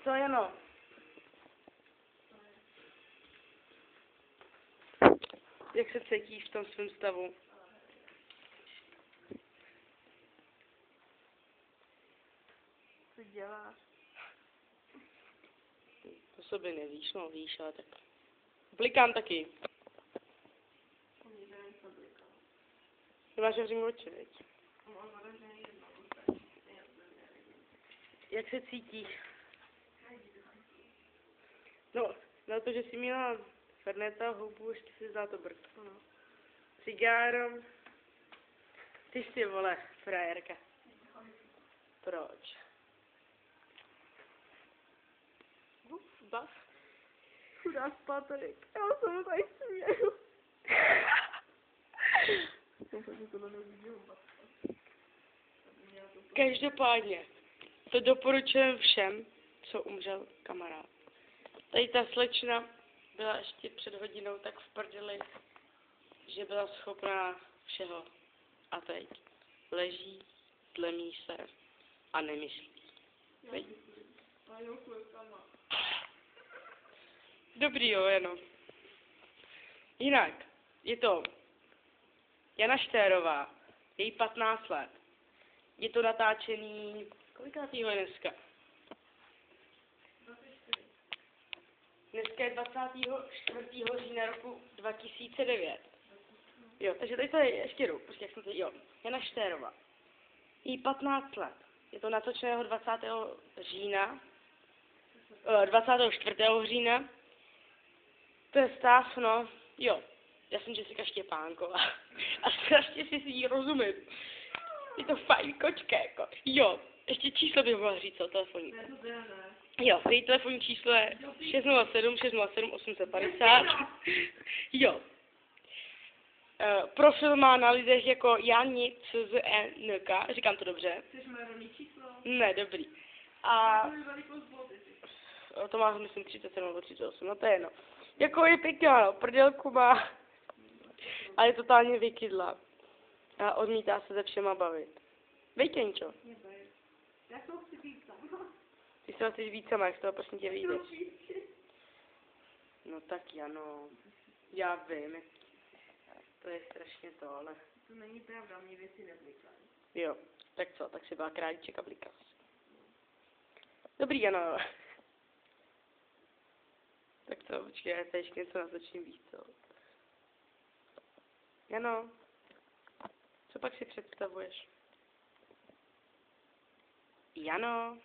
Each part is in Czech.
co, Jano? Jak se cítíš v tom svém stavu? Co děláš? To sobě nevíš, no víš, ale tak. Blikám taky. Nemáš hřím oči, veď? Jak se cítíš? No, na to, že jsi měla Ferneta, houbu, ještě si vzala to brko, no. Cigáro. Ty jsi, vole, frajerka. Proč? Bav. Chudák Patrik. Já jsem mu tady směju. Každopádně, to doporučujem všem, co umřel kamarád. Tady ta slečna byla ještě před hodinou tak v prdeli, že byla schopná všeho. A teď leží, tlemí se a nemyslí. Veď? Dobrý jo, Jano. Jinak, je to Jana Štérová, její 15 let. Je to natáčený, kolikátýho je dneska? Dneska je 24. října roku 2009. Jo, takže tady to je ještě rok, prostě jak jsem to, jo. Jana Štérová. Jí 15 let. Je to natočeného 20. října, 24. října. To je stav, no, jo. Já jsem Jessica Štěpánková. A strašně si jí rozumím. Je to fajn kočka, jako. Jo, ještě číslo bych mohla říct, co telefonní. Jo, její telefonní číslo je 607 607 850. Jo. Profil má na lidech jako Jani CZNK, říkám to dobře. Chceš moje rodný číslo? Ne, dobrý. A To je velikost boty. to má, myslím, 37 nebo 38, no to je jedno. Jako je pěkná, no, prdělku má. A je totálně vykydla. A odmítá se se všema bavit. Vejtěnčo. Já to chci víc sama. Ty se chceš víc sama, jak z toho prosím tě vyjdeš. No tak Jano, já vím. To je strašně to, ale... To není pravda, mě věci neblikají. Jo, tak co, tak si byla králíček a blikas. Dobrý, Jano. Tak co, počkej, já tady ještě něco natočím víc, co? Jano, co pak si představuješ? Jano?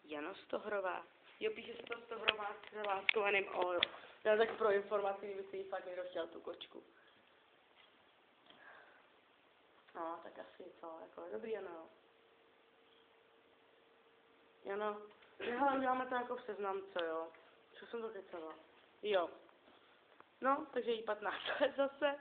Jano Stohrová. Jo, píše se to Stohrová s láskovaným O, jo. Já tak pro informaci, kdyby si jí fakt někdo chtěl tu kočku. No, tak asi co, jako, dobrý, Jano. Jano, hele, uděláme to jako v seznam, co jo? Co jsem to kecala? Jo. No, takže jí 15 let zase.